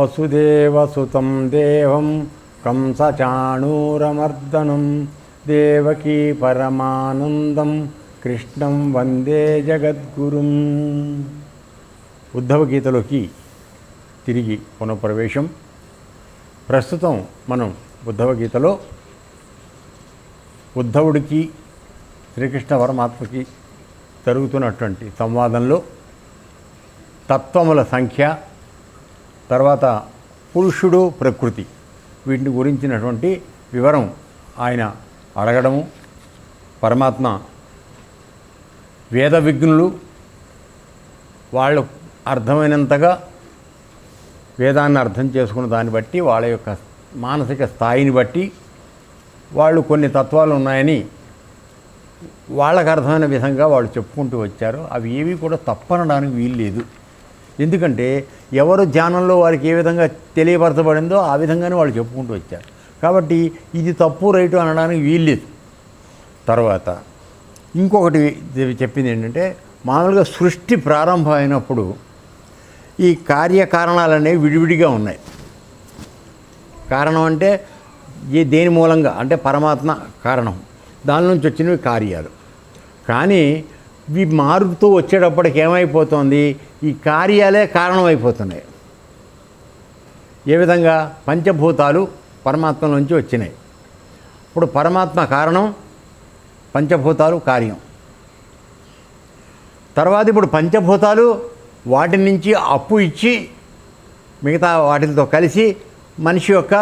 వసుదేవసుతం దేవం కంసచాణూరమర్దనం దేవకీ పరమానందం కృష్ణం వందే జగద్గురుం. ఉద్ధవ గీతలోకి తిరిగి పునఃప్రవేశం. ప్రస్తుతం మనం ఉద్ధవ గీతలో ఉద్ధవుడికి శ్రీకృష్ణ పరమాత్మకి జరుగుతున్నటువంటి సంవాదంలో తత్వముల సంఖ్య, తర్వాత పురుషుడు ప్రకృతి, వీటిని గురించినటువంటి వివరం ఆయన అడగడము, పరమాత్మ వేద విఘ్నులు వాళ్ళు అర్థమైనంతగా వేదాన్ని అర్థం చేసుకున్న దాన్ని బట్టి వాళ్ళ యొక్క మానసిక స్థాయిని బట్టి వాళ్ళు కొన్ని తత్వాలు ఉన్నాయని వాళ్ళకు అర్థమైన విధంగా వాళ్ళు చెప్పుకుంటూ వచ్చారు. అవి ఏవి కూడా తప్పనడానికి వీలు లేదు. ఎందుకంటే ఎవరు ధ్యానంలో వారికి ఏ విధంగా తెలియపరచబడిందో ఆ విధంగానే వాళ్ళు చెప్పుకుంటూ వచ్చారు. కాబట్టి ఇది తప్పు రైటు అనడానికి వీలు లేదు. తర్వాత ఇంకొకటి చెప్పింది ఏంటంటే, మామూలుగా సృష్టి ప్రారంభం అయినప్పుడు ఈ కార్యకారణాలు అనేవి విడివిడిగా ఉన్నాయి. కారణం అంటే దేని మూలంగా అంటే పరమాత్మ కారణం, దాని నుంచి వచ్చినవి కార్యాలు. కానీ ఇవి మారుతూ వచ్చేటప్పటికి ఏమైపోతుంది, ఈ కార్యాలే కారణం అయిపోతున్నాయి. ఏ విధంగా పంచభూతాలు పరమాత్మ నుంచి వచ్చినాయి. ఇప్పుడు పరమాత్మ కారణం, పంచభూతాలు కార్యం. తర్వాత ఇప్పుడు పంచభూతాలు వాటి నుంచి అప్పు ఇచ్చి మిగతా వాటితో కలిసి మనిషి యొక్క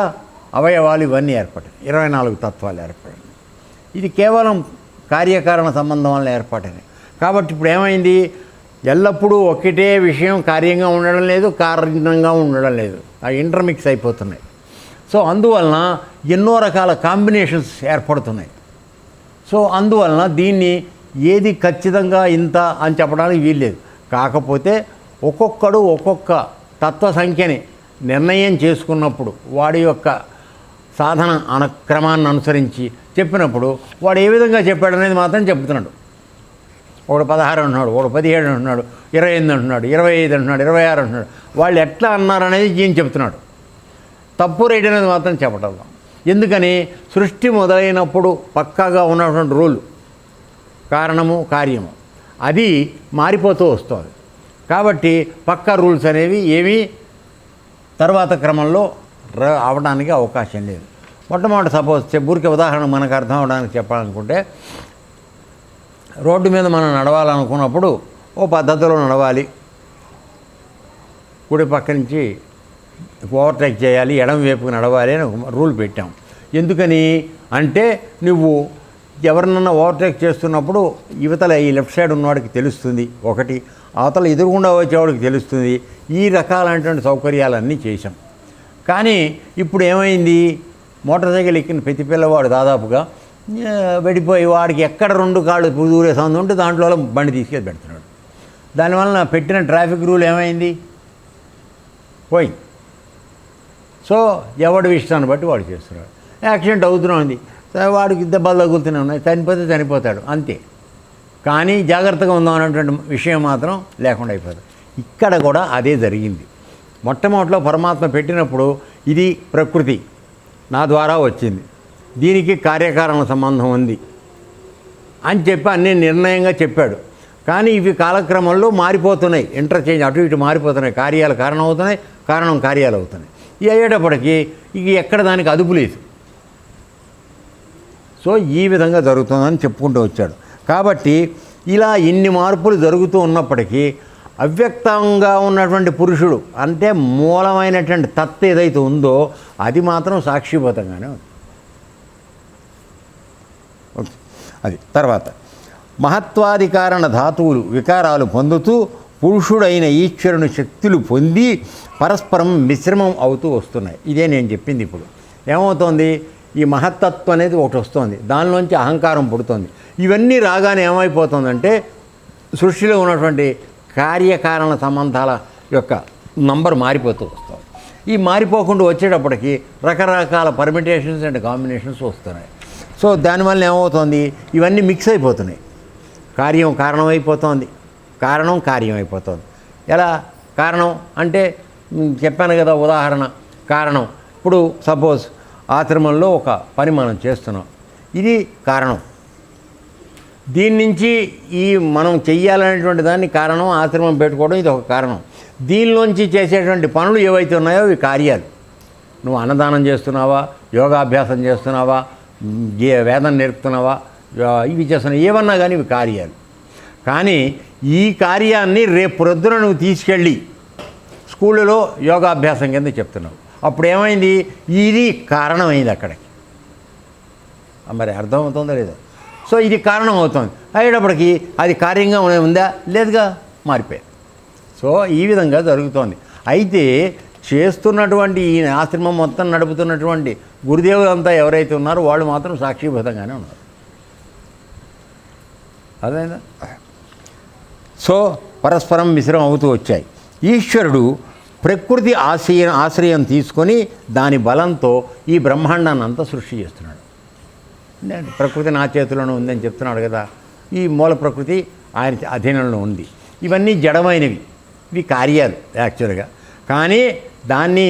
అవయవాలు ఇవన్నీ ఏర్పడాయి. 24 తత్వాలు ఏర్పడాయి. ఇది కేవలం కార్యకారణ సంబంధం వల్ల ఏర్పడింది. కాబట్టి ఇప్పుడు ఏమైంది, ఎల్లప్పుడూ ఒకటే విషయం కార్యంగా ఉండడం లేదు, కారణంగా ఉండడం లేదు, అవి ఇంటర్మిక్స్ అయిపోతున్నాయి. సో అందువలన ఎన్నో రకాల కాంబినేషన్స్ ఏర్పడుతున్నాయి. సో అందువలన దీన్ని ఏది ఖచ్చితంగా ఇంత అని చెప్పడానికి వీల్లేదు. కాకపోతే ఒక్కొక్కడు ఒక్కొక్క తత్వ సంఖ్యని నిర్ణయం చేసుకున్నప్పుడు వాడి యొక్క సాధన క్రమాన్ని అనుసరించి చెప్పినప్పుడు వాడు ఏ విధంగా చెప్పాడనేది మాత్రం చెప్తున్నాడు. ఒకడు 16 అంటున్నాడు, ఒకడు 17 అంటున్నాడు, 28 అంటున్నాడు, 25 అంటున్నాడు, 26 అంటున్నాడు. వాళ్ళు ఎట్లా అన్నారనేది ఈయన చెప్తున్నాడు. తప్పు రైట్ అనేది మాత్రం చెప్పటం. ఎందుకని, సృష్టి మొదలైనప్పుడు పక్కాగా ఉన్నటువంటి రూల్ కారణము కార్యము అది మారిపోతూ వస్తుంది. కాబట్టి పక్కా రూల్స్ అనేవి ఏమీ తర్వాత క్రమంలో అవడానికి అవకాశం లేదు. మొట్టమొదటి సపోజ్ ఊరికి ఉదాహరణ మనకు అర్థం అవడానికి చెప్పాలనుకుంటే, రోడ్డు మీద మనం నడవాలనుకున్నప్పుడు ఓ పద్ధతిలో నడవాలి. కుడి పక్క నుంచి ఓవర్టేక్ చేయాలి, ఎడమ వైపుకి నడవాలి అని ఒక రూల్ పెట్టాం. ఎందుకని అంటే, నువ్వు ఎవరినన్నా ఓవర్టేక్ చేస్తున్నప్పుడు యువతల ఈ లెఫ్ట్ సైడ్ ఉన్నవాడికి తెలుస్తుంది ఒకటి, అవతల ఎదురుగుండా వచ్చేవాడికి తెలుస్తుంది. ఈ రకాలైనటువంటి సౌకర్యాలన్నీ చేశాం. కానీ ఇప్పుడు ఏమైంది, మోటార్ సైకిల్ ఎక్కిన ప్రతి పిల్లవాడు దాదాపుగా వెడిపోయి వాడికి ఎక్కడ 2 కాళ్ళు దూరే సౌండ్ ఉంటే దాంట్లో బండి తీసుకెళ్ళి పెడుతున్నాడు. దానివల్ల పెట్టిన ట్రాఫిక్ రూల్ ఏమైంది, పోయింది. సో ఎవడి ఇష్టాన్ని బట్టి వాడు చేస్తున్నాడు. యాక్సిడెంట్ అవుతూనే ఉంది, వాడికి దెబ్బలు తగులుతూనే ఉన్నాయి, చనిపోతే చనిపోతాడు అంతే. కానీ జాగ్రత్తగా ఉందాం అనేటువంటి విషయం మాత్రం లేకుండా అయిపోతుంది. ఇక్కడ కూడా అదే జరిగింది. మొట్టమొదటిలో పరమాత్మ పెట్టినప్పుడు ఇది ప్రకృతి నా ద్వారా వచ్చింది, దీనికి కార్యకారణ సంబంధం ఉంది అని చెప్పి అన్నీ నిర్ణయంగా చెప్పాడు. కానీ ఇవి కాలక్రమంలో మారిపోతున్నాయి, ఇంటర్చేంజ్ అటు ఇటు మారిపోతున్నాయి. కార్యాలు కారణం అవుతున్నాయి, కారణం కార్యాలు అవుతున్నాయి. ఇది అయ్యేటప్పటికీ ఇక ఎక్కడ దానికి అదుపు లేదు. సో ఈ విధంగా జరుగుతుందని చెప్పుకుంటూ వచ్చాడు. కాబట్టి ఇలా ఇన్ని మార్పులు జరుగుతూ ఉన్నప్పటికీ అవ్యక్తంగా ఉన్నటువంటి పురుషుడు అంటే మూలమైనటువంటి తత్వ ఏదైతే ఉందో అది మాత్రం సాక్షిభూతంగానే ఉంది. ఓకే, అది తర్వాత మహత్వాధికారణ ధాతువులు వికారాలు పొందుతూ పురుషుడైన ఈశ్వరుని శక్తులు పొంది పరస్పరం మిశ్రమం అవుతూ వస్తున్నాయి. ఇదే నేను చెప్పింది. ఇప్పుడు ఏమవుతోంది, ఈ మహత్తత్వం అనేది ఒకటి వస్తుంది, దానిలోంచి అహంకారం పుడుతుంది. ఇవన్నీ రాగానే ఏమైపోతుందంటే సృష్టిలో ఉన్నటువంటి కార్యకారణ సంబంధాల యొక్క నంబర్ మారిపోతూ వస్తుంది. ఈ మారిపోకుండా వచ్చేటప్పటికి రకరకాల పర్మిటేషన్స్ అండ్ కాంబినేషన్స్ వస్తున్నాయి. సో దానివల్ల ఏమవుతుంది, ఇవన్నీ మిక్స్ అయిపోతున్నాయి. కార్యం కారణమైపోతుంది, కారణం కార్యం అయిపోతుంది. ఎలా కారణం అంటే చెప్పాను కదా ఉదాహరణ కారణం. ఇప్పుడు సపోజ్ ఆశ్రమంలో ఒక పని మనం చేస్తున్నాం, ఇది కారణం. దీని నుంచి ఈ మనం చెయ్యాలనేటువంటి దాన్ని కారణం, ఆశ్రమం పెట్టుకోవడం ఇది ఒక కారణం. దీనిలోంచి చేసేటువంటి పనులు ఏవైతే ఉన్నాయో ఇవి కార్యాలు. నువ్వు అన్నదానం చేస్తున్నావా, యోగాభ్యాసం చేస్తున్నావా, వేదం నేర్పుతున్నావా, ఇవి చేస్తున్నావు, ఏమన్నా కానీ ఇవి కార్యాలు. కానీ ఈ కార్యాన్ని రేపు ప్రొద్దున నువ్వు తీసుకెళ్ళి స్కూళ్ళలో యోగాభ్యాసం కింద చెప్తున్నావు. అప్పుడు ఏమైంది, ఇది కారణమైంది అక్కడికి. మరి అర్థమవుతుందో లేదా? సో ఇది కారణం అవుతుంది అయ్యేటప్పటికి అది కార్యంగా ఉందా, లేదుగా, మారిపోయింది. సో ఈ విధంగా జరుగుతోంది. అయితే చేస్తున్నటువంటి ఈ ఆశ్రమం మొత్తం నడుపుతున్నటువంటి గురుదేవులంతా ఎవరైతే ఉన్నారో వాళ్ళు మాత్రం సాక్షిభూతంగానే ఉన్నారు. అదేనా? సో పరస్పరం మిశ్రం అవుతూ వచ్చాయి. ఈశ్వరుడు ప్రకృతి ఆశ్రయం తీసుకొని దాని బలంతో ఈ బ్రహ్మాండాన్ని అంతా సృష్టి చేస్తున్నాడు. ప్రకృతి నా చేతిలోనే ఉందని చెప్తున్నాడు కదా. ఈ మూల ప్రకృతి ఆయన అధీనంలో ఉంది. ఇవన్నీ జడమైనవి, ఇవి కార్యాలు యాక్చువల్గా. కానీ దాన్ని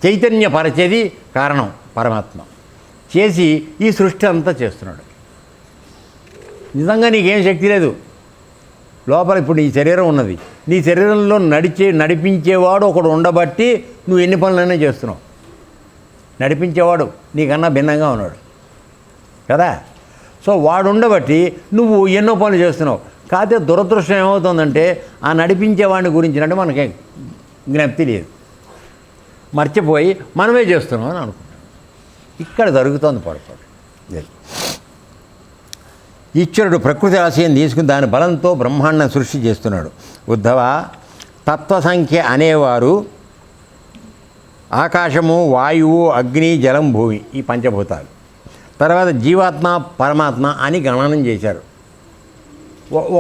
చైతన్యపరచేది కారణం పరమాత్మ చేసి ఈ సృష్టి అంతా చేస్తున్నాడు. నిజంగా నీకేం శక్తి లేదు లోపల. ఇప్పుడు నీ శరీరం ఉన్నది, నీ శరీరంలో నడిపించేవాడు ఒకడు ఉండబట్టి నువ్వు ఎన్ని పనులైనా చేస్తున్నావు. నడిపించేవాడు నీకన్నా భిన్నంగా ఉన్నాడు కదా. సో వాడు ఉండబట్టి నువ్వు ఎన్నో పనులు చేస్తున్నావు. కాకపోతే దురదృష్టం ఏమవుతుందంటే ఆ నడిపించేవాడిని గురించినట్టు మనకి జ్ఞప్తి లేదు, మర్చిపోయి మనమే చేస్తున్నాం అని అనుకుంటాం. ఇక్కడ జరుగుతోంది పొరపాటు. ఈశ్వరుడు ప్రకృతి ఆశయం తీసుకుని దాని బలంతో బ్రహ్మాండం సృష్టి చేస్తున్నాడు. ఉద్ధవ, తత్వ సంఖ్య అనేవారు ఆకాశము, వాయువు, అగ్ని, జలం, భూమి, ఈ పంచభూతాలు. తర్వాత జీవాత్మ, పరమాత్మ అని గణనం చేశారు.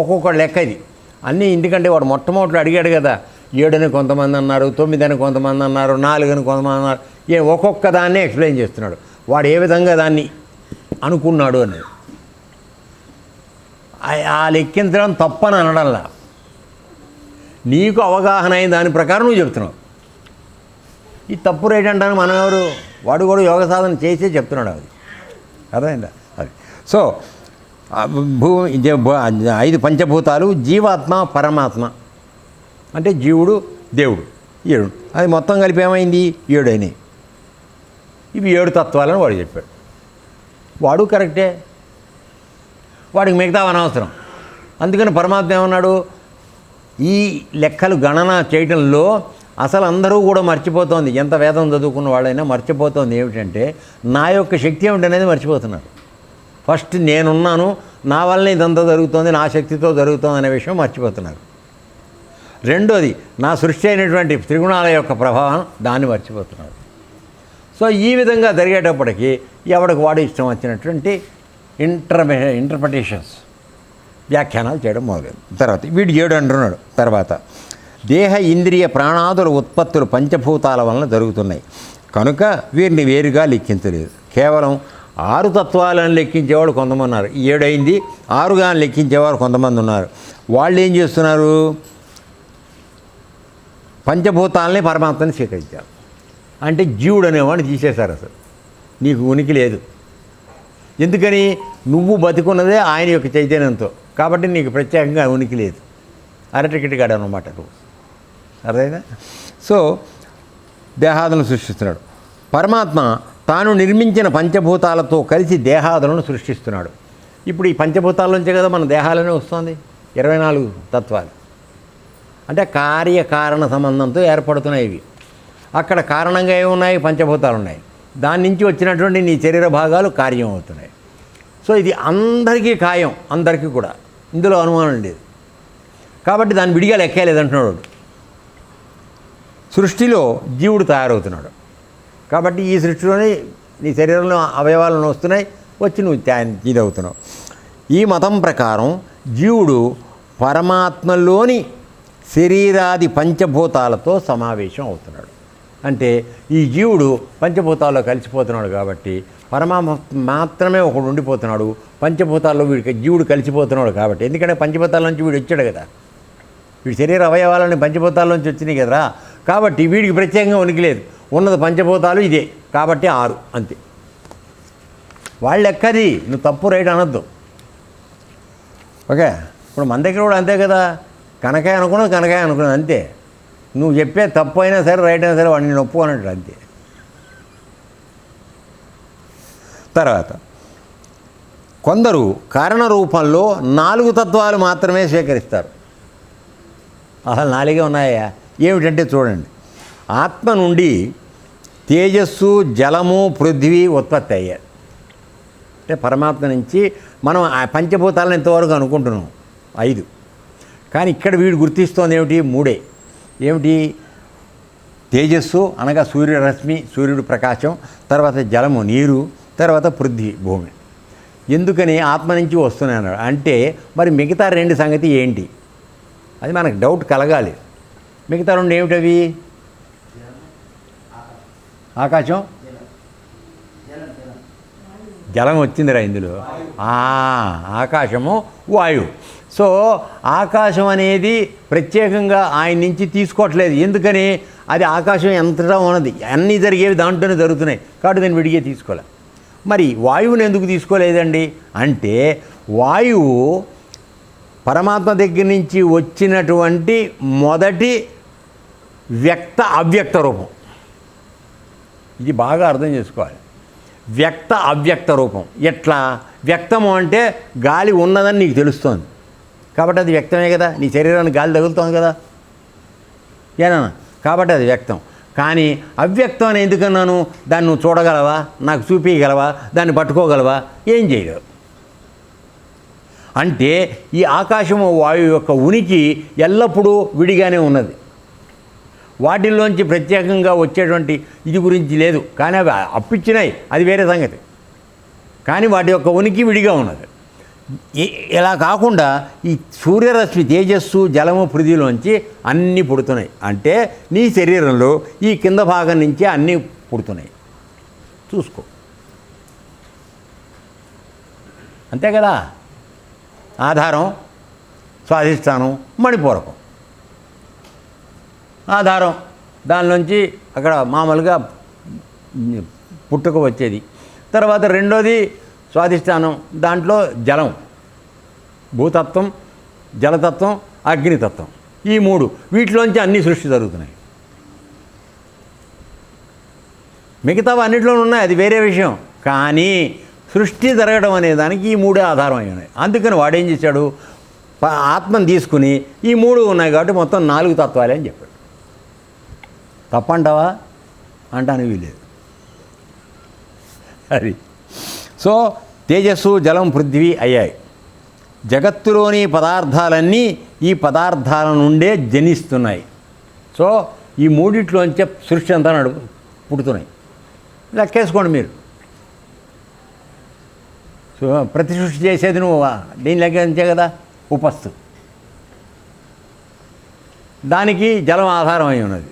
ఒక్కొక్క లెక్క ఇది అన్నీ. ఎందుకంటే వాడు మొట్టమొదటి అడిగాడు కదా, 7 అని కొంతమంది అన్నారు, 9 అని కొంతమంది అన్నారు, 4 అని కొంతమంది అన్నారు. ఒక్కొక్క దాన్నే ఎక్స్ప్లెయిన్ చేస్తున్నాడు వాడు ఏ విధంగా దాన్ని అనుకున్నాడు అనేది. ఆ లెక్కించడం తప్పని అనడంలా, నీకు అవగాహన అయిన దాని ప్రకారం నువ్వు చెప్తున్నావు. ఈ తప్పు రేట్ అంటాను మనం ఎవరు? వాడు కూడా యోగ సాధన చేసే చెప్తున్నాడు. అది అర్థమైందా? అది. సో 5 పంచభూతాలు, జీవాత్మ, పరమాత్మ అంటే జీవుడు, దేవుడు, 7. అది మొత్తం కలిపి ఏమైంది? 7 అయినాయి. ఇవి 7 తత్వాలని వాడు చెప్పాడు. వాడు కరెక్టే, వాడికి మిగతా అనవసరం. అందుకని పరమాత్మ ఏమన్నాడు, ఈ లెక్కలు గణన చేయటంలో అసలు అందరూ కూడా మర్చిపోతోంది. ఎంత వేదం చదువుకున్న వాళ్ళైనా మర్చిపోతోంది ఏమిటంటే నా యొక్క శక్తి ఏమిటనేది మర్చిపోతున్నారు. ఫస్ట్ నేనున్నాను, నా వల్లనే ఇదంతా జరుగుతోంది, నా శక్తితో జరుగుతోంది అనే విషయం మర్చిపోతున్నారు. రెండోది నా సృష్టి అయినటువంటి త్రిగుణాల యొక్క ప్రభావం, దాన్ని మర్చిపోతున్నారు. సో ఈ విధంగా జరిగేటప్పటికీ ఎవడికి వాడు ఇష్టం వచ్చినటువంటి ఇంటర్ప్రిటేషన్స్, వ్యాఖ్యానాలు చేయడం మొదలైంది. తర్వాత వీడు 7 అంటున్నాడు. తర్వాత దేహ, ఇంద్రియ, ప్రాణాదుల ఉత్పత్తులు పంచభూతాల వలన జరుగుతున్నాయి కనుక వీరిని వేరుగా లెక్కించలేదు. కేవలం 6 తత్వాలను లెక్కించేవాడు కొంతమంది ఉన్నారు. 7 అయింది, 6గా లెక్కించేవారు కొంతమంది ఉన్నారు. వాళ్ళు ఏం చేస్తున్నారు? పంచభూతాలని పరమాత్మని స్వీకరించారు. అంటే జీవుడు అనేవాడిని తీసేశారు. అసలు నీకు ఉనికి లేదు. ఎందుకని? నువ్వు బతికున్నదే ఆయన యొక్క చైతన్యంతో, కాబట్టి నీకు ప్రత్యేకంగా ఉనికి లేదు. అరటికిటిగాడు అన్నమాట నువ్వు. అర్థమైందా? సో దేహాదులను సృష్టిస్తున్నాడు. పరమాత్మ తాను నిర్మించిన పంచభూతాలతో కలిసి దేహాదులను సృష్టిస్తున్నాడు. ఇప్పుడు ఈ పంచభూతాల నుంచే కదా మన దేహాలనే వస్తుంది. 24 తత్వాలు అంటే కార్యకారణ సంబంధంతో ఏర్పడుతున్నాయి ఇవి. అక్కడ కారణంగా ఏమున్నాయి? పంచభూతాలు ఉన్నాయి. దాని నుంచి వచ్చినటువంటి నీ శరీర భాగాలు కార్యం అవుతున్నాయి. సో ఇది అందరికీ ఖాయం, అందరికీ కూడా, ఇందులో అనుమానం లేదు. కాబట్టి దాన్ని విడిగా లెక్కలేదంటున్నాడు. సృష్టిలో జీవుడు తయారవుతున్నాడు కాబట్టి ఈ సృష్టిలోనే నీ శరీరంలో అవయవాలను వస్తున్నాయి, వచ్చి నువ్వు ఇదవుతున్నావు. ఈ మతం ప్రకారం జీవుడు పరమాత్మలోని శరీరాది పంచభూతాలతో సమావేశం అవుతున్నాడు. అంటే ఈ జీవుడు పంచభూతాల్లో కలిసిపోతున్నాడు కాబట్టి పరమాత్మ మాత్రమే ఒకడు ఉండిపోతున్నాడు. పంచభూతాల్లో వీడికి జీవుడు కలిసిపోతున్నాడు కాబట్టి, ఎందుకంటే పంచభూతాల నుంచి వీడు వచ్చాడు కదా, వీడి శరీర అవయవాలని పంచభూతాల నుంచి వచ్చినాయి కదరా. కాబట్టి వీడికి ప్రత్యేకంగా ఉనికి లేదు. ఉన్నది పంచభూతాలు ఇదే, కాబట్టి 6 అంతే. వాళ్ళు ఎక్కది, నువ్వు తప్పు రైట్ అనొద్దు. ఓకే, ఇప్పుడు మన దగ్గర కూడా అంతే కదా, కనకాయ అనుకున్నది అంతే. నువ్వు చెప్పే తప్పు అయినా సరే రైట్ అయినా సరే వాడిని నొప్పు అన్నట్టు అంతే. తర్వాత కొందరు కారణ రూపంలో 4 తత్వాలు మాత్రమే స్వీకరిస్తారు. అసలు 4 ఉన్నాయా? ఏమిటంటే చూడండి, ఆత్మ నుండి తేజస్సు, జలము, పృథ్వీ ఉత్పత్తి అయ్యాయి. అంటే పరమాత్మ నుంచి మనం ఆ పంచభూతాలను ఎంతవరకు అనుకుంటున్నాం 5, కానీ ఇక్కడ వీడు గుర్తిస్తోంది ఏమిటి? 3. ఏమిటి? తేజస్సు అనగా సూర్యరశ్మి, సూర్యుడు ప్రకాశం, తర్వాత జలము నీరు, తర్వాత పృథ్వీ భూమి. ఎందుకని ఆత్మ నుంచి వస్తున్నాయి అన్నాడు అంటే మరి మిగతా 2 సంగతి ఏంటి? అది మనకు డౌట్ కలగాలి. మిగతా 2 ఏమిటవి? ఆకాశం, జలం వచ్చిందిరా ఇందులో, ఆకాశము, వాయువు. సో ఆకాశం అనేది ప్రత్యేకంగా ఆయన నుంచి తీసుకోవట్లేదు. ఎందుకని? అది ఆకాశం ఎంతటా ఉన్నది, అన్నీ జరిగేవి దాంట్లోనే జరుగుతున్నాయి, కాబట్టి నేను విడిగే తీసుకోలే. మరి వాయువుని ఎందుకు తీసుకోలేదండి అంటే వాయువు పరమాత్మ దగ్గర నుంచి వచ్చినటువంటి మొదటి వ్యక్త అవ్యక్త రూపం. ఇది బాగా అర్థం చేసుకోవాలి. వ్యక్త అవ్యక్త రూపం. ఎట్లా? వ్యక్తము అంటే గాలి ఉన్నదని నీకు తెలుస్తోంది కాబట్టి అది వ్యక్తమే కదా. నీ శరీరానికి గాలి తగులుతోంది కదా, ఏనా? కాబట్టి అది వ్యక్తం. కానీ అవ్యక్తం అని ఎందుకన్నాను? దాన్ని నువ్వు చూడగలవా? నాకు చూపించగలవా? దాన్ని పట్టుకోగలవా? ఏం చేయలేవు. అంటే ఈ ఆకాశము, వాయువు యొక్క ఉనికి ఎల్లప్పుడూ విడిగానే ఉన్నది. వాటిల్లోంచి ప్రత్యేకంగా వచ్చేటువంటి ఇది గురించి లేదు. కానీ అవి అప్పిచ్చినాయి, అది వేరే సంగతి. కానీ వాటి యొక్క ఉనికి విడిగా ఉన్నది. ఇలా కాకుండా ఈ సూర్యరశ్మి, తేజస్సు, జలము, పృథ్వీలోంచి అన్నీ పుడుతున్నాయి. అంటే నీ శరీరంలో ఈ కింద భాగం నుంచే అన్నీ పుడుతున్నాయి. చూసుకో, అంతే కదా. ఆధారం, స్వాధిష్టానం, మణిపూరకం. ఆధారం, దానిలోంచి అక్కడ మామూలుగా పుట్టుక వచ్చేది. తర్వాత రెండోది స్వాధిష్టానం, దాంట్లో జలం, భూతత్వం, జలతత్వం, అగ్నితత్వం. ఈ 3 వీటిలోంచి అన్ని సృష్టి జరుగుతున్నాయి. మిగతావి అన్నింటిలోనూ ఉన్నాయి, అది వేరే విషయం. కానీ సృష్టి జరగడం అనే దానికి ఈ 3 ఆధారం అయి ఉన్నాయి. అందుకని వాడేం చేశాడు? ఆత్మను తీసుకుని ఈ 3 ఉన్నాయి కాబట్టి మొత్తం 4 తత్వాలే అని చెప్పాడు. తప్పంటావా? అంటాను వీలేదు. అది సో తేజస్సు, జలం, పృథ్వీ అయ్యాయి. జగత్తులోని పదార్థాలన్నీ ఈ పదార్థాల నుండే జనిస్తున్నాయి. సో ఈ 3 సృష్టి అంతా పుడుతున్నాయి. లెక్కేసుకోండి మీరు. సో ప్రతి సృష్టి చేసేది నువ్వు దీని లెక్కించే కదా, ఉపస్థు. దానికి జలం ఆధారం అయి ఉన్నది.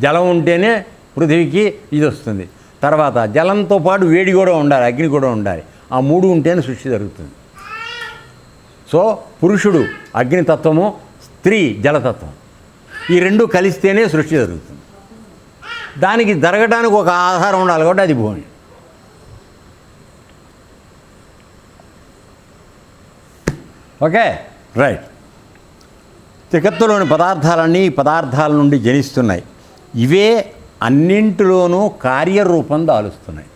జలం ఉంటేనే పృథివీకి ఇది వస్తుంది. తర్వాత జలంతో పాటు వేడి కూడా ఉండాలి, అగ్ని కూడా ఉండాలి. ఆ 3 ఉంటేనే సృష్టి జరుగుతుంది. సో పురుషుడు అగ్నితత్వము, స్త్రీ జలతత్వం, ఈ 2 కలిస్తేనే సృష్టి జరుగుతుంది. దానికి జరగడానికి ఒక ఆధారం ఉండాలి కాబట్టి అది భూమి. Okay, right. జగత్తులోని పదార్థాలన్నీ పదార్థాల నుండి జనిస్తున్నాయి. ఇవే అన్నింటిలోనూ కార్యరూపం దాలుస్తున్నాయి.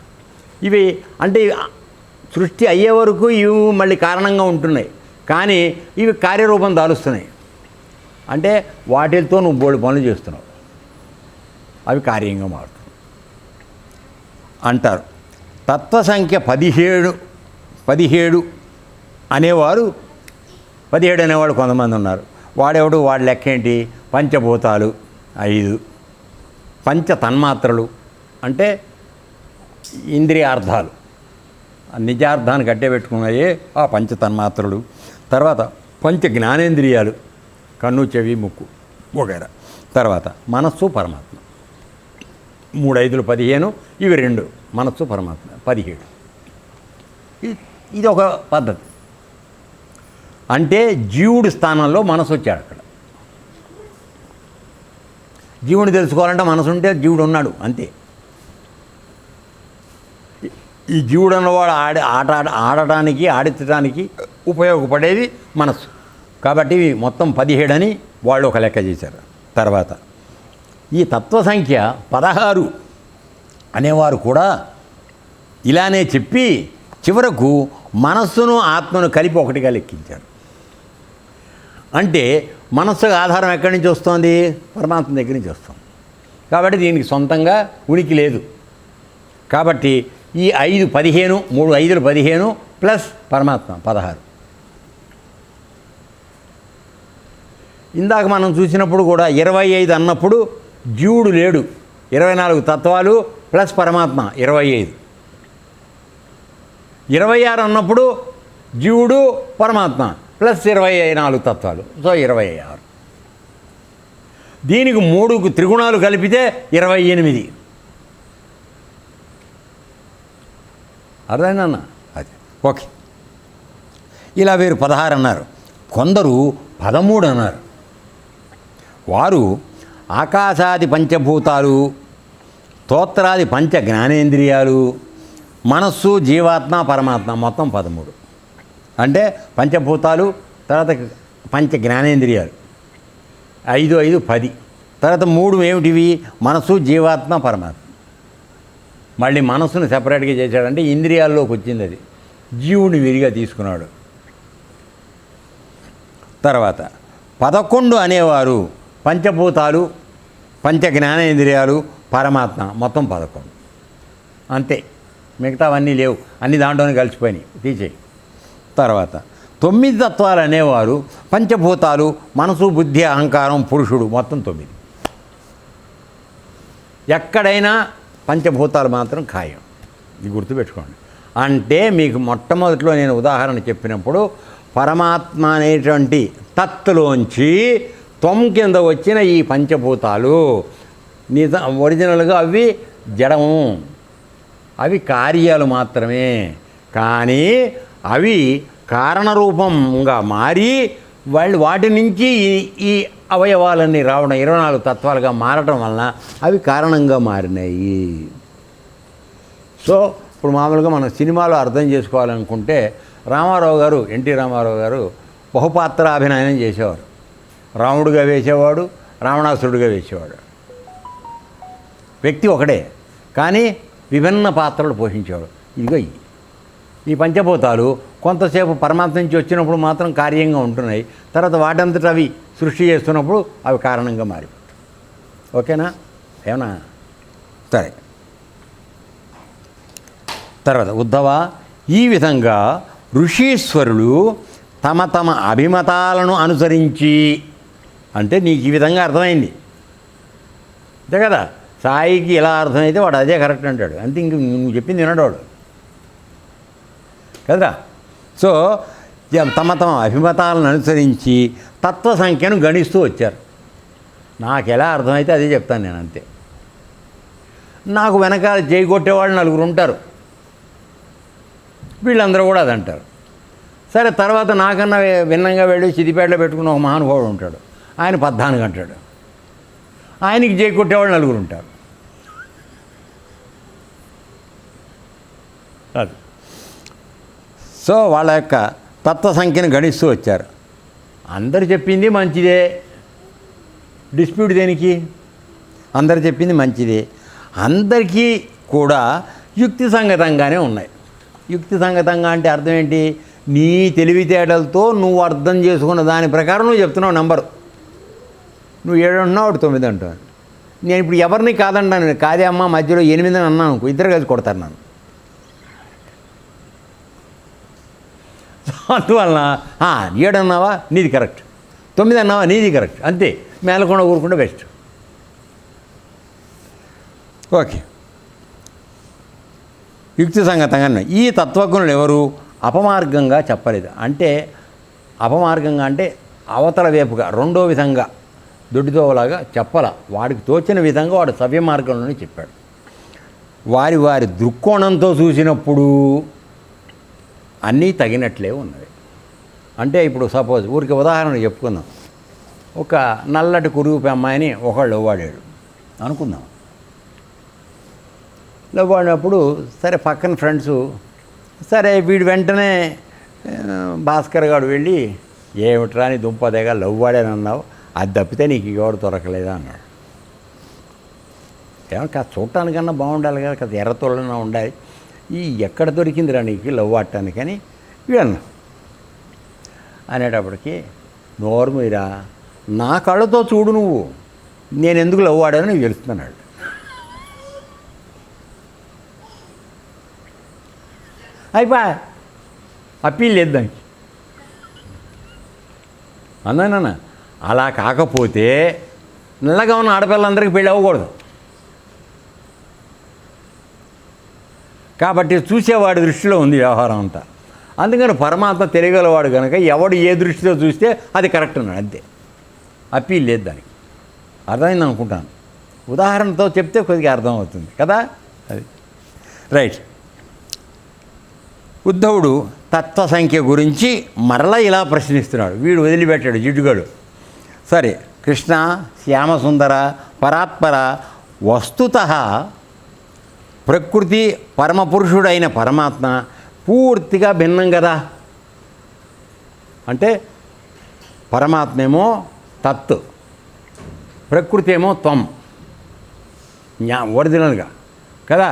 ఇవి అంటే సృష్టి అయ్యే వరకు ఇవి మళ్ళీ కారణంగా ఉంటున్నాయి, కానీ ఇవి కార్యరూపం దాలుస్తున్నాయి. అంటే వాటితో నువ్వు బోల్డ్ పనులు చేస్తున్నావు, అవి కార్యంగా మారుతున్నాయి అంటారు. తత్వ సంఖ్య 17 అనేవారు 17 అనేవాడు కొంతమంది ఉన్నారు. వాడెవడు? వాడి లెక్క ఏంటి? పంచభూతాలు 5, పంచ తన్మాత్రలు అంటే ఇంద్రియార్థాలు, నిజార్థాన్ని కట్టే పెట్టుకున్నాయే ఆ పంచ తన్మాత్రలు. తర్వాత పంచ జ్ఞానేంద్రియాలు, కన్ను, చెవి, ముక్కు వగైరా. తర్వాత మనస్సు, పరమాత్మ. 3 5 15, ఇవి 2 మనస్సు, పరమాత్మ 17. ఇది ఒక పద్ధతి. అంటే జీవుడి స్థానంలో మనసు వచ్చాడు అక్కడ. జీవుని తెలుసుకోవాలంటే మనసు ఉంటే జీవుడు ఉన్నాడు అంతే. ఈ జీవుడు అన్నవాడు ఆడటానికి ఆడించడానికి ఉపయోగపడేది మనస్సు. కాబట్టి ఇవి మొత్తం 17 అని వాళ్ళు ఒక లెక్క చేశారు. తర్వాత ఈ తత్వ సంఖ్య 16 అనేవారు కూడా ఇలానే చెప్పి చివరకు మనస్సును ఆత్మను కలిపి ఒకటిగా లెక్కించారు. అంటే మనస్సుకు ఆధారం ఎక్కడి నుంచి వస్తుంది? పరమాత్మ దగ్గర నుంచి వస్తుంది. కాబట్టి దీనికి సొంతంగా ఉనికి లేదు. కాబట్టి ఈ 5 15, 3 5 15 ప్లస్ పరమాత్మ 16. ఇందాక మనం చూసినప్పుడు కూడా 25 అన్నప్పుడు జీవుడు లేడు, 24 తత్వాలు ప్లస్ పరమాత్మ 25. 26 అన్నప్పుడు జీవుడు పరమాత్మ ప్లస్ 24 తత్వాలు, సో 26. దీనికి 3 త్రిగుణాలు కలిపితే 28. అర్థమైందన్న? అది ఓకే. ఇలా వీరు 16 అన్నారు. కొందరు 13 అన్నారు. వారు ఆకాశాది పంచభూతాలు, స్తోత్రాది పంచ జ్ఞానేంద్రియాలు, మనస్సు, జీవాత్మ, పరమాత్మ మొత్తం 13. అంటే పంచభూతాలు, తర్వాత పంచ జ్ఞానేంద్రియాలు 5 5 10, తర్వాత 3 ఏమిటివి? మనస్సు, జీవాత్మ, పరమాత్మ. మళ్ళీ మనస్సును సెపరేట్గా చేశాడంటే ఇంద్రియాల్లోకి వచ్చింది, అది జీవుని విరిగా తీసుకున్నాడు. తర్వాత 11 అనేవారు పంచభూతాలు, పంచ జ్ఞానేంద్రియాలు, పరమాత్మ మొత్తం 11. అంతే, మిగతావన్నీ లేవు, అన్ని దాంట్లోనే కలిసిపోయినాయి, తీసేయి. తర్వాత 9 తత్వాలు అనేవారు పంచభూతాలు, మనసు, బుద్ధి, అహంకారం, పురుషుడు మొత్తం 9. ఎక్కడైనా పంచభూతాలు మాత్రం ఖాయం, ఇది గుర్తుపెట్టుకోండి. అంటే మీకు మొట్టమొదటిలో నేను ఉదాహరణ చెప్పినప్పుడు పరమాత్మ అనేటువంటి తత్తులోంచి కింద వచ్చిన ఈ పంచభూతాలు ఒరిజినల్గా అవి జడము, అవి కార్యాలు మాత్రమే. కానీ అవి కారణరూపంగా మారి వాటి నుంచి ఈ అవయవాలన్నీ రావడం, 24 తత్వాలుగా మారటం వలన అవి కారణంగా మారినాయి. సో ఇప్పుడు మామూలుగా మనం సినిమాలో అర్థం చేసుకోవాలనుకుంటే రామారావు గారు, ఎన్టీ రామారావు గారు బహుపాత్రాభినయనం చేసేవారు. రాముడిగా వేసేవాడు, రావణాసురుడిగా వేసేవాడు. వ్యక్తి ఒకడే కానీ విభిన్న పాత్రలు పోషించేవాడు. ఇదిగో ఈ పంచభూతాలు కొంతసేపు పరమాత్మ నుంచి వచ్చినప్పుడు మాత్రం కార్యంగా ఉంటున్నాయి, తర్వాత వాటంతట అవి సృష్టి చేస్తున్నప్పుడు అవి కారణంగా మారిపోతాయి. ఓకేనా? ఏమన్నా? సరే. తర్వాత ఉద్ధవ, ఈ విధంగా ఋషీశ్వరులు తమ తమ అభిమతాలను అనుసరించి, అంటే నీకు ఈ విధంగా అర్థమైంది అంతే కదా, సాయికి ఎలా అర్థమైతే వాడు అదే కరెక్ట్ అంటాడు, అంతే. ఇంక నువ్వు చెప్పింది వినడాడు కదరా. సో తమ తమ అభిమతాలను అనుసరించి తత్వ సంఖ్యను గణిస్తూ వచ్చారు. నాకు ఎలా అర్థమైతే అదే చెప్తాను నేను, అంతే. నాకు వెనకాల చేయి కొట్టేవాళ్ళు 4 ఉంటారు, వీళ్ళందరూ కూడా అది అంటారు. సరే, తర్వాత నాకన్నా భిన్నంగా వెళ్ళి సిద్దిపేటలో పెట్టుకున్న ఒక మహానుభావుడు ఉంటాడు, ఆయన 14 అంటాడు, ఆయనకి చేయి కొట్టేవాళ్ళు 4 ఉంటారు. అది. సో వాళ్ళ యొక్క తత్వ సంఖ్యను గణిస్తూ వచ్చారు. అందరు చెప్పింది మంచిదే, డిస్ప్యూట్ దేనికి? అందరు చెప్పింది మంచిదే, అందరికీ కూడా యుక్తి సంగతంగానే ఉన్నాయి. యుక్తి సంగతంగా అంటే అర్థం ఏంటి? నీ తెలివితేటలతో నువ్వు అర్థం చేసుకున్న దాని ప్రకారం నువ్వు చెప్తున్నావు నెంబరు. నువ్వు 7 అంటున్నావు, వాడు 9 అంటావు. నేను ఇప్పుడు ఎవరిని కాదంటాను, కాదే అమ్మ మధ్యలో 8 అని అన్నాను అనుకో, ఇద్దరు కలిసి కొడతారు నన్ను. అందువలన 7 అన్నావా నీది కరెక్ట్, 9 అన్నావా నీది కరెక్ట్, అంతే. మేలకుండా ఊరుకుంటే బెస్ట్. ఓకే. యుక్తి సంగతంగా ఈ తత్వజ్ఞులు ఎవరు అపమార్గంగా చెప్పలేదు. అంటే అపమార్గంగా అంటే అవతల వైపుగా, రెండో విధంగా దొడ్డిదోవలాగా చెప్పాల. వాడికి తోచిన విధంగా వాడు సవ్య మార్గంలోనే చెప్పాడు. వారి వారి దృక్కోణంతో చూసినప్పుడు అన్నీ తగినట్లే ఉన్నవి. అంటే ఇప్పుడు సపోజ్ ఊరికి ఉదాహరణ చెప్పుకుందాం. ఒక నల్లటి కురుపు అమ్మాయిని ఒకళ్ళు వాడాడు. అనుకుందాం. లవ్ ఆడినప్పుడు సరే పక్కన ఫ్రెండ్సు సరే వీడు వెంటనే భాస్కర్ గారు వెళ్ళి ఏమిట్రా నీ దుంపదేగా లవ్ ఆడానన్నావు, అది తప్పితే నీకు ఎవరు దొరకలేదా అన్నాడు. ఏమన్నా కాదు చూడటానికన్నా బాగుండాలి కదా, కదా ఎర్రతోళ్ళన్నా ఉండాలి. ఈ ఎక్కడ దొరికిందిరా నీకు లవ్ ఆడటానికి అని వీడన్నా అనేటప్పటికి నోరు మీరా నా కళ్ళతో చూడు నువ్వు నేను ఎందుకు లవ్ ఆడానో నీకు తెలుస్తున్నాడు. అయిపోయా అప్పీల్ లేదు దానికి. అందనా అలా కాకపోతే నల్లగా ఉన్న ఆడపిల్లలందరికీ పెళ్ళి అవ్వకూడదు. కాబట్టి చూసేవాడి దృష్టిలో ఉంది వ్యవహారం అంతా. అందుకని పరమాత్మ తెలియగలవాడు కనుక ఎవడు ఏ దృష్టితో చూస్తే అది కరెక్ట్ అన్నాడు, అంతే. అప్పీల్ లేదు దానికి. అర్థమైంది అనుకుంటాను. ఉదాహరణతో చెప్తే కొద్దిగా అర్థమవుతుంది కదా. అది రైట్. ఉద్ధవుడు తత్వ సంఖ్య గురించి మరలా ఇలా ప్రశ్నిస్తున్నాడు. వీడు వదిలిపెట్టాడు జిడ్డుగాడు. సరే కృష్ణ శ్యామసుందర పరాత్పర వస్తుతః ప్రకృతి పరమపురుషుడైన పరమాత్మ పూర్తిగా భిన్నం కదా. అంటే పరమాత్మ ఏమో తత్, ప్రకృతి ఏమో త్వం, ఒరిజినల్గా కదా.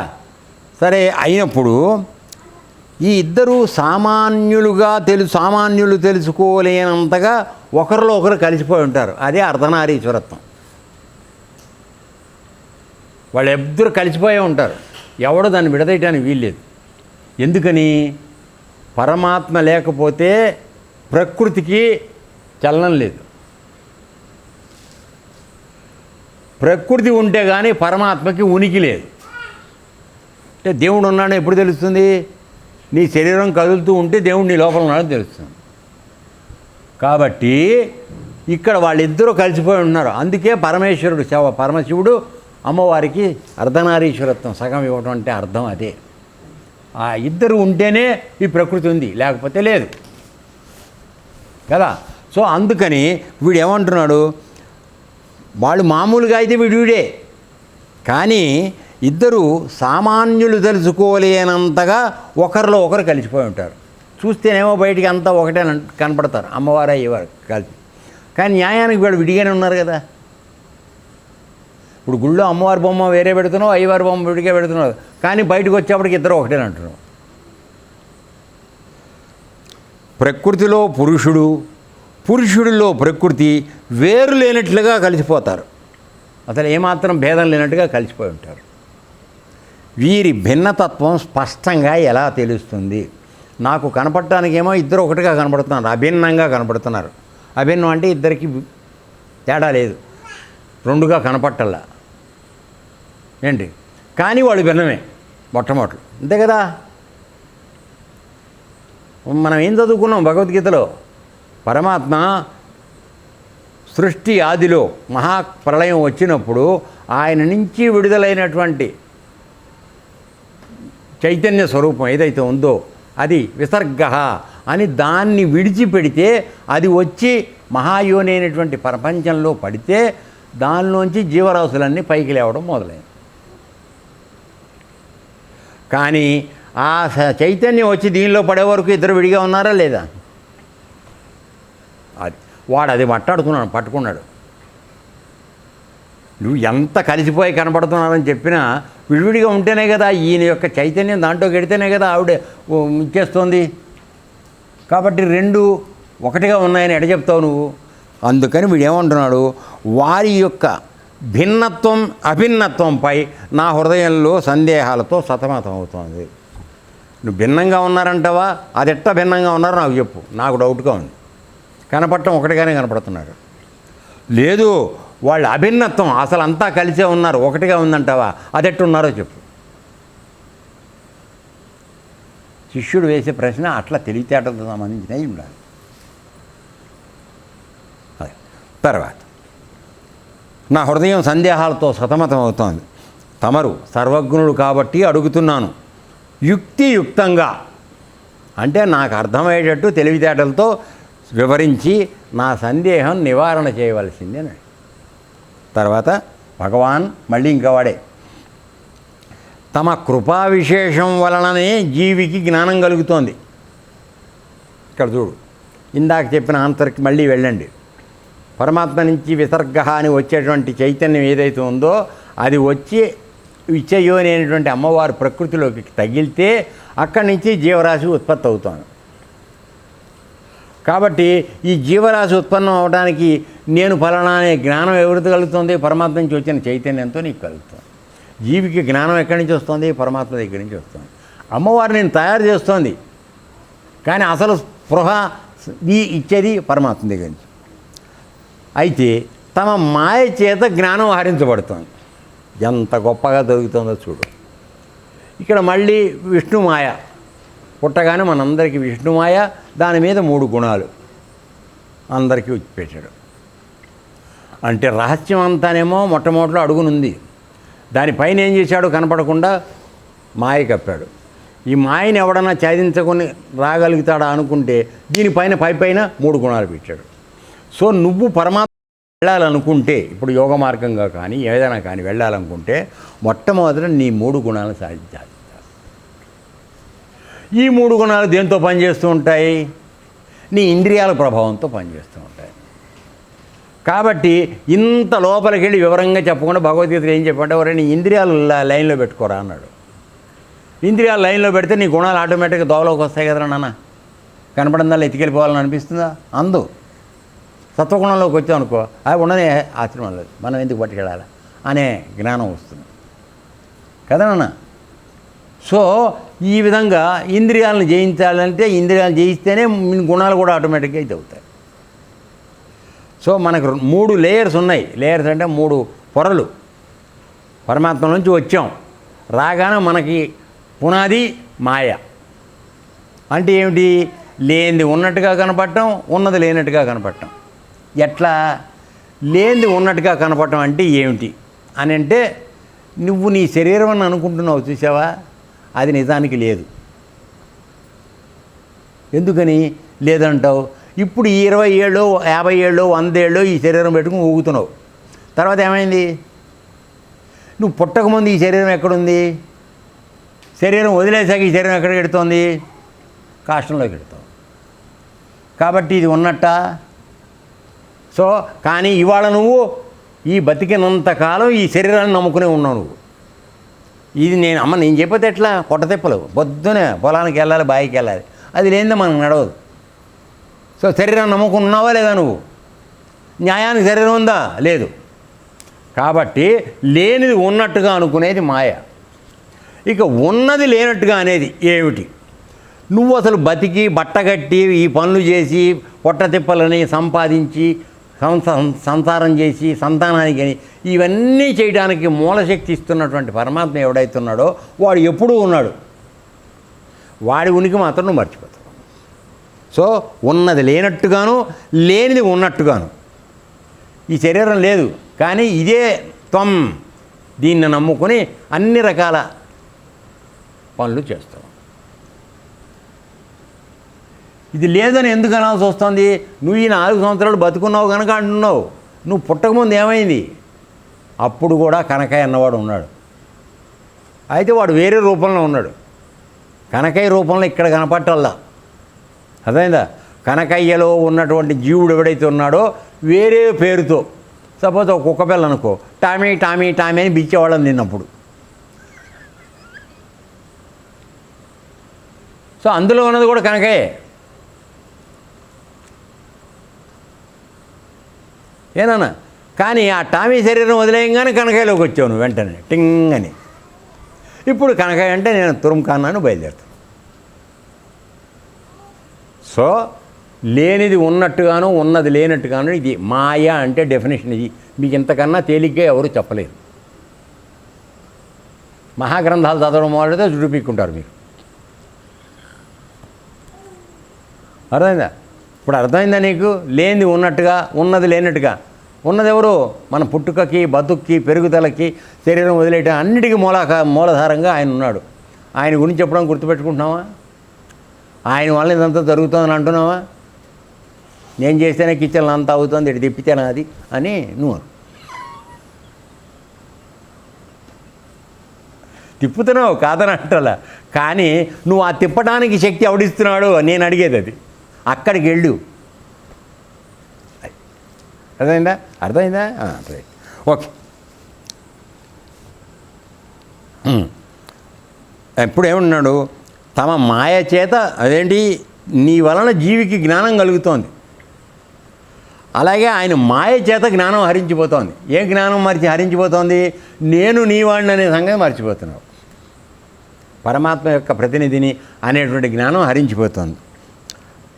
సరే అయినప్పుడు ఈ ఇద్దరు సామాన్యులు తెలుసుకోలేనంతగా ఒకరిలో ఒకరు కలిసిపోయి ఉంటారు. అదే అర్ధనారీశ్వరత్వం. వాళ్ళిద్దరూ కలిసిపోయే ఉంటారు. ఎవడో దాన్ని విడదీయటానికి వీల్లేదు. ఎందుకని? పరమాత్మ లేకపోతే ప్రకృతికి చలనం లేదు. ప్రకృతి ఉంటే కానీ పరమాత్మకి ఉనికి లేదు. అంటే దేవుడు ఉన్నాడో ఎప్పుడు తెలుస్తుంది? నీ శరీరం కదులుతూ ఉంటే దేవుడు నీ లోపల ఉన్నాడని తెలుస్తుంది. కాబట్టి ఇక్కడ వాళ్ళిద్దరూ కలిసిపోయి ఉన్నారు. అందుకే పరమేశ్వరుడు పరమశివుడు అమ్మవారికి అర్ధనారీశ్వరత్వం సగం ఇవ్వటం అంటే అర్థం అదే. ఆ ఇద్దరు ఉంటేనే ఈ ప్రకృతి ఉంది, లేకపోతే లేదు కదా. సో అందుకని వీడు ఏమంటున్నాడు, వాళ్ళు మామూలుగా అయితే వీడే, కానీ ఇద్దరు సామాన్యులు తెలుసుకోలేనంతగా ఒకరిలో ఒకరు కలిసిపోయి ఉంటారు. చూస్తేనేమో బయటికి అంతా ఒకటే కనపడతారు, అమ్మవారు అయ్యేవారు కలిసి. కానీ న్యాయానికి వీడు విడిగానే ఉన్నారు కదా. ఇప్పుడు గుళ్ళో అమ్మవారి బొమ్మ వేరే పెడుతున్నావు, అయ్యవారి బొమ్మ విడిగా పెడుతున్నావు, కానీ బయటకు వచ్చేప్పటికి ఇద్దరు ఒకటేని అంటున్నావు. ప్రకృతిలో పురుషుడు, పురుషుడిలో ప్రకృతి వేరు లేనట్లుగా కలిసిపోతారు. అసలు ఏమాత్రం భేదం లేనట్టుగా కలిసిపోయి ఉంటారు. వీరి భిన్నతత్వం స్పష్టంగా ఎలా తెలుస్తుంది? నాకు కనపడటానికేమో ఇద్దరు ఒకటిగా కనపడుతున్నారు, అభిన్నంగా కనపడుతున్నారు. అభిన్నం అంటే ఇద్దరికి తేడా లేదు, రెండుగా కనపట్టల్లా ఏంటి. కానీ వాళ్ళు భిన్నమే మొట్టమొదటి, అంతే కదా. మనం ఏం చదువుకున్నాం భగవద్గీతలో? పరమాత్మ సృష్టి ఆదిలో మహాప్రళయం వచ్చినప్పుడు ఆయన నుంచి విడుదలైనటువంటి చైతన్య స్వరూపం ఏదైతే ఉందో అది విసర్గ అని దాన్ని విడిచిపెడితే అది వచ్చి మహాయోని అయినటువంటి ప్రపంచంలో పడితే దానిలోంచి జీవరాశులన్నీ పైకి లేవడం మొదలైంది. కానీ ఆ చైతన్యం వచ్చి దీనిలో పడే వరకు ఇద్దరు విడిగా ఉన్నారా లేదా? అది వాడు అది పట్టుకున్నాడు. నువ్వు ఎంత కలిసిపోయి కనపడుతున్నారని చెప్పినా విడివిడిగా ఉంటేనే కదా ఈయన యొక్క చైతన్యం దాంట్లో గడితేనే కదా ఆవిడ ఇచ్చేస్తోంది. కాబట్టి రెండు ఒకటిగా ఉన్నాయని ఎడ చెప్తావు నువ్వు? అందుకని వీడేమంటున్నాడు, వారి యొక్క భిన్నత్వం అభిన్నత్వంపై నా హృదయంలో సందేహాలతో సతమతం అవుతోంది. నువ్వు భిన్నంగా ఉన్నారంటావా? అది ఎట్టా భిన్నంగా ఉన్నారో నాకు చెప్పు, నాకు డౌట్గా ఉంది. కనపడటం ఒకటిగానే కనపడుతున్నారు. లేదు వాళ్ళ అభిన్నత్వం అసలు అంతా కలిసే ఉన్నారు, ఒకటిగా ఉందంటావా? అది ఎట్టున్నారో చెప్పు. శిష్యుడు వేసే ప్రశ్న అట్లా తెలివితేటలతో సంబంధించినవి ఉండాలి. తర్వాత నా హృదయం సందేహాలతో సతమతం అవుతోంది. తమరు సర్వజ్ఞుడు కాబట్టి అడుగుతున్నాను, యుక్తియుక్తంగా అంటే నాకు అర్థమయ్యేటట్టు తెలివితేటలతో వివరించి నా సందేహం నివారణ చేయవలసిందేనండి. తర్వాత భగవాన్ మళ్ళీ ఇంకా వాడే. తమ కృపా విశేషం వలననే జీవికి జ్ఞానం కలుగుతోంది. ఇక్కడ చూడు, ఇందాక చెప్పిన ఆన్సర్కి మళ్ళీ వెళ్ళండి. పరమాత్మ నుంచి విసర్గ అని వచ్చేటువంటి చైతన్యం ఏదైతే ఉందో అది వచ్చి విచ్చయోని అనేటువంటి అమ్మవారు ప్రకృతిలోకి తగిలితే అక్కడి నుంచి జీవరాశి ఉత్పత్తి అవుతుంది. కాబట్టి ఈ జీవరాశి ఉత్పన్నం అవడానికి నేను ఫలానా అనే జ్ఞానం ఎవరితో కలుగుతుంది? పరమాత్మ నుంచి వచ్చిన చైతన్యంతో నీకు కలుగుతుంది. జీవికి జ్ఞానం ఎక్కడి నుంచి వస్తుంది? పరమాత్మ దగ్గర నుంచి వస్తుంది. అమ్మవారు నేను తయారు చేస్తోంది, కానీ అసలు స్పృహ ఇచ్చేది పరమాత్మ దగ్గర నుంచి. అయితే తమ మాయ చేత జ్ఞానం హరించబడుతుంది. ఎంత గొప్పగా దొరుకుతుందో చూడు. ఇక్కడ మళ్ళీ విష్ణుమాయ పుట్టగానే మనందరికీ విష్ణుమాయ, దాని మీద 3 గుణాలు అందరికీ పెట్టాడు. అంటే రహస్యం అంతానేమో మొట్టమొదటిలో అడుగునుంది, దానిపైన ఏం చేశాడు? కనపడకుండా మాయ కప్పాడు. ఈ మాయని ఎవడన్నా ఛేదించుకొని రాగలుగుతాడా అనుకుంటే దీనిపైన పైన 3 గుణాలు పెట్టాడు. సో నువ్వు పరమాత్మ వెళ్ళాలనుకుంటే, ఇప్పుడు యోగ మార్గంగా కానీ ఏదైనా కానీ వెళ్ళాలనుకుంటే మొట్టమొదట నీ 3 గుణాలను సాధించాలి. ఈ 3 గుణాలు దేంతో పనిచేస్తూ ఉంటాయి? నీ ఇంద్రియాల ప్రభావంతో పనిచేస్తూ ఉంటాయి. కాబట్టి ఇంత లోపలికి వెళ్ళి వివరంగా చెప్పకుండా భగవద్గీతలో ఏం చెప్పంటే, ఎవరైనా నీ ఇంద్రియాలు లైన్లో పెట్టుకోరా అన్నాడు. ఇంద్రియాలు లైన్లో పెడితే నీ గుణాలు ఆటోమేటిక్గా దోవలోకి వస్తాయి కదరా నాన్న. కనపడిందా ఎత్తికెళ్ళిపోవాలని అనిపిస్తుందా? అందు సత్వగుణంలోకి వచ్చామనుకో, అది ఉండనే ఆశ్రమం లేదు, మనం ఎందుకు పట్టుకెళ్ళాలి అనే జ్ఞానం వస్తుంది కదా నాన్న. సో ఈ విధంగా ఇంద్రియాలను జయించాలంటే ఇంద్రియాలు జయిస్తేనే గుణాలు కూడా ఆటోమేటిక్గా ఇది అవుతాయి. సో మనకు 3 లేయర్స్ ఉన్నాయి. లేయర్స్ అంటే 3 పొరలు. పరమాత్మ నుంచి వచ్చాం, రాగానే మనకి పునాది మాయ. అంటే ఏమిటి? లేనిది ఉన్నట్టుగా కనపడటం, ఉన్నది లేనట్టుగా కనపడటం. ఎట్లా లేనిది ఉన్నట్టుగా కనపడటం అంటే ఏమిటి అని అంటే, నువ్వు నీ శరీరం అని అనుకుంటున్నావు చూసావా, అది నిజానికి లేదు. ఎందుకని లేదంటావు? ఇప్పుడు 20 ఏళ్ళు 50 ఏళ్ళు 100 ఏళ్ళు ఈ శరీరం పెట్టుకుని ఊగుతున్నావు. తర్వాత ఏమైంది? నువ్వు పుట్టకముందు ఈ శరీరం ఎక్కడుంది? శరీరం వదిలేసాక ఈ శరీరం ఎక్కడికి ఎడుతోంది? కాష్టంలోకి ఎడుతావు. కాబట్టి ఇది ఉన్నట్ట. సో కానీ ఇవాళ నువ్వు ఈ బతికినంతకాలం ఈ శరీరాన్ని నమ్ముకునే ఉన్నావు నువ్వు. ఇది నేను చెప్పేది ఎట్లా? పొట్ట తిప్పలు. పొద్దునే పొలానికి వెళ్ళాలి, బాయికి వెళ్ళాలి, అది లేనిదే మనకు నడవదు. సో శరీరాన్ని నమ్ముకున్నావా లేదా నువ్వు? న్యాయానికి శరీరం ఉందా? లేదు. కాబట్టి లేనిది ఉన్నట్టుగా అనుకునేది మాయ. ఇక ఉన్నది లేనట్టుగా అనేది ఏమిటి? నువ్వు అసలు బతికి బట్టగట్టి ఈ పనులు చేసి పొట్ట తిప్పలని సంపాదించి సంసారం చేసి సంతానానికి ఇవన్నీ చేయడానికి మూలశక్తి ఇస్తున్నటువంటి పరమాత్మ ఎవడైతున్నాడో వాడు ఎప్పుడూ ఉన్నాడు. వాడి ఉనికి మాత్రం నువ్వు మర్చిపోతావు. సో ఉన్నది లేనట్టుగాను, లేనిది ఉన్నట్టుగాను. ఈ శరీరం లేదు, కానీ ఇదే త్వం, దీన్ని నమ్ముకొని అన్ని రకాల పనులు చేస్తావు. ఇది లేదని ఎందుకు అనాల్సి వస్తుంది? నువ్వు ఈ 4 సంవత్సరాలు బతుకున్నావు కనుక అంటున్నావు. నువ్వు పుట్టకముందు ఏమైంది? అప్పుడు కూడా కనకయ్య అన్నవాడు ఉన్నాడు. అయితే వాడు వేరే రూపంలో ఉన్నాడు. కనకయ్య రూపంలో ఇక్కడ కనపట్టల్లా. అర్థమైందా? కనకయ్యలో ఉన్నటువంటి జీవుడు ఎవడైతే ఉన్నాడో వేరే పేరుతో, సపోజ్ ఒక కుక్క పిల్ల అనుకో, టామీ టామీ టామీ అని బిచ్చేవాళ్ళని నిన్నప్పుడు. సో అందులో ఉన్నది కూడా కనకయ్యే. ఏనన్నా? కానీ ఆ టామీ శరీరం వదిలేయంగానే కనకాయలోకి వచ్చావు నువ్వు వెంటనే టింగ్ అని. ఇప్పుడు కనకాయ అంటే నేను తురుంఖాన్నాను బయలుదేరుతాను. సో లేనిది ఉన్నట్టుగాను, ఉన్నది లేనట్టుగాను, ఇది మాయ అంటే డెఫినేషన్. ఇది మీకు ఇంతకన్నా తేలిగ్గా ఎవరు చెప్పలేరు. మహాగ్రంథాలు చదవడం మొదలైతే చూపిక్కుంటారు మీరు. అర్థమైందా? ఇప్పుడు అర్థమైందా నీకు? లేనిది ఉన్నట్టుగా, ఉన్నది లేనట్టుగా. ఉన్నది ఎవరు? మన పుట్టుకకి, బతుక్కి, పెరుగుదలకి, శరీరం వదిలేయటం అన్నిటికీ మూలధారంగా ఆయన ఉన్నాడు. ఆయన గురించి చెప్పడం గుర్తుపెట్టుకుంటున్నావా? ఆయన వల్ల ఇదంతా జరుగుతుందని అంటున్నావా? నేను చేస్తేనే కిచెన్లో అంతా అవుతుంది, ఇటు తిప్పితేనా అది అని నువ్వు. తిప్పుతున్నావు కాదని అంటలా, కానీ నువ్వు ఆ తిప్పడానికి శక్తి ఎవడిస్తున్నాడు నేను అడిగేది అది. అక్కడికి వెళ్ళు. అర్థమైందా? అర్థమైందా? Right, okay. ఎప్పుడు ఏమన్నాడు? తమ మాయ చేత, అదేంటి, నీ వలన జీవికి జ్ఞానం కలుగుతోంది, అలాగే ఆయన మాయ చేత జ్ఞానం హరించిపోతోంది. ఏ జ్ఞానం హరించిపోతోంది? నేను నీవాడిని అనే సంగతి మర్చిపోతున్నావు. పరమాత్మ యొక్క ప్రతినిధిని అనేటువంటి జ్ఞానం హరించిపోతోంది.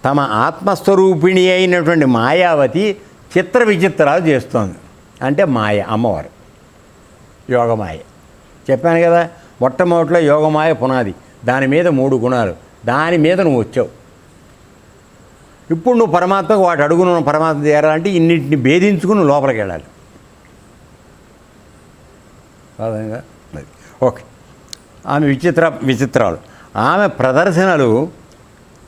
తమ ఆత్మస్వరూపిణి అయినటువంటి మాయావతి చిత్ర విచిత్రాలు చేస్తోంది. అంటే మాయ, అమ్మవారు యోగమాయ. చెప్పాను కదా, మొట్టమొదటిలో యోగమాయ పునాది, దాని మీద 3 గుణాలు, దాని మీద నువ్వు వచ్చావు. ఇప్పుడు నువ్వు పరమాత్మకు వాటి అడుగును పరమాత్మ చేరాలంటే ఇన్నింటిని భేదించుకుని లోపలికి వెళ్ళాలి. ఓకే. ఆమె విచిత్రాలు, ఆమె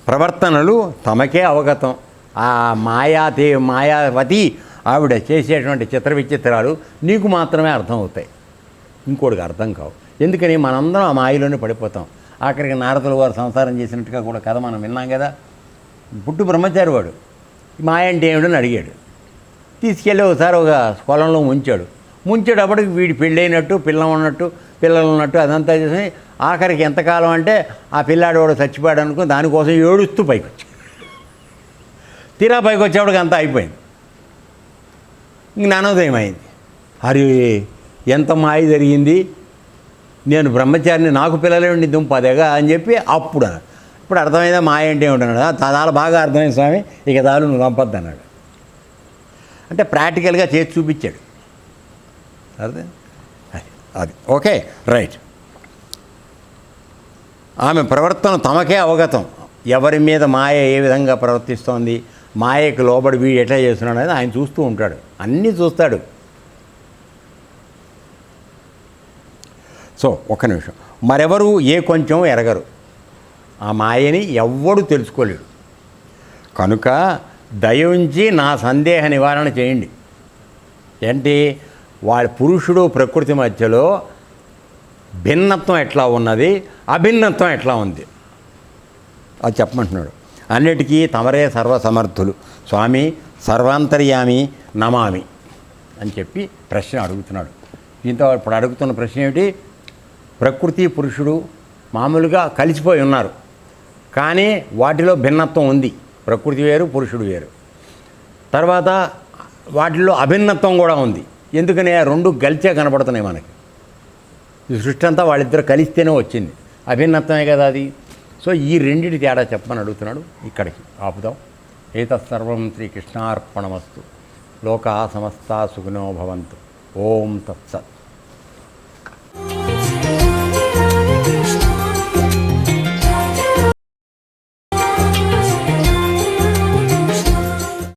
ప్రవర్తనలు తమకే అవగతం. ఆ మాయావతి ఆవిడ చేసేటువంటి చిత్ర విచిత్రాలు నీకు మాత్రమే అర్థం అవుతాయి, ఇంకోటికి అర్థం కావు. ఎందుకని మనందరం ఆ మాయలోనే పడిపోతాం. ఆఖరికి నారదుల వారు సంసారం చేసినట్టుగా కూడా కథ మనం విన్నాం కదా. పుట్టు బ్రహ్మచారి వాడు మాయ అంటే ఏమిటని అడిగాడు. తీసుకెళ్ళి ఒకసారి ఒక పొలంలో ముంచేటప్పటికి వీడి పెళ్ళైనట్టు, పిల్లలు ఉన్నట్టు అదంతా చేసి ఆఖరికి ఎంతకాలం అంటే ఆ పిల్లాడు వాడు చచ్చిపోయాడు అనుకుని దానికోసం ఏడుస్తూ పైకి వచ్చాడు. తీరా పైకి వచ్చేప్పటికి అంతా అయిపోయింది. ఇంక జ్ఞానోదయం అయింది. అరే ఎంత మాయ జరిగింది, నేను బ్రహ్మచారిని, నాకు పిల్లలేండి దుంపదేగా అని చెప్పి ఇప్పుడు అర్థమైందా మాయ అంటే ఏమిటన్నాడు. చాలా బాగా అర్థమైంది స్వామి, ఇక చాలు నువ్వు చంపొద్దు అన్నాడు. అంటే ప్రాక్టికల్గా చేసి చూపించాడు. అర్థం అది. Okay, right. ఆమె ప్రవర్తన తమకే అవగతం. ఎవరి మీద మాయ ఏ విధంగా ప్రవర్తిస్తోంది, మాయకు లోబడి వీడు ఎట్లా చేస్తున్నాడు అనేది ఆయన చూస్తూ ఉంటాడు, అన్నీ చూస్తాడు. సో ఒక్క నిమిషం, మరెవరు ఏ కొంచెం ఎరగరు, ఆ మాయని ఎవ్వడు తెలుసుకోలేడు. కనుక దయ ఉంచి నా సందేహ నివారణ చేయండి. ఏంటి, వాడి పురుషుడు ప్రకృతి మధ్యలో భిన్నత్వం ఎట్లా ఉన్నది, అభిన్నత్వం ఎట్లా ఉంది అది చెప్పమంటున్నాడు. అన్నిటికీ తమరే సర్వసమర్థులు స్వామి, సర్వాంతర్యామి నమామి అని చెప్పి ప్రశ్న అడుగుతున్నాడు. దీంతో ఇప్పుడు అడుగుతున్న ప్రశ్న ఏమిటి? ప్రకృతి పురుషుడు మామూలుగా కలిసిపోయి ఉన్నారు, కానీ వాటిలో భిన్నత్వం ఉంది. ప్రకృతి వేరు, పురుషుడు వేరు. తర్వాత వాటిల్లో అభిన్నత్వం కూడా ఉంది. ఎందుకని ఆ రెండు గలిచే కనపడుతున్నాయి మనకి. ఈ సృష్టి అంతా వాళ్ళిద్దరు కలిస్తేనే వచ్చింది, అభిన్నత్వమే కదా అది. సో ఈ రెండింటి తేడా చెప్పమని అడుగుతున్నాడు. ఇక్కడికి ఆపుదాం. ఏతత్సర్వం శ్రీకృష్ణార్పణమస్తు. లోకా సమస్తా సుఖినో భవంతు. ఓం తత్సత్.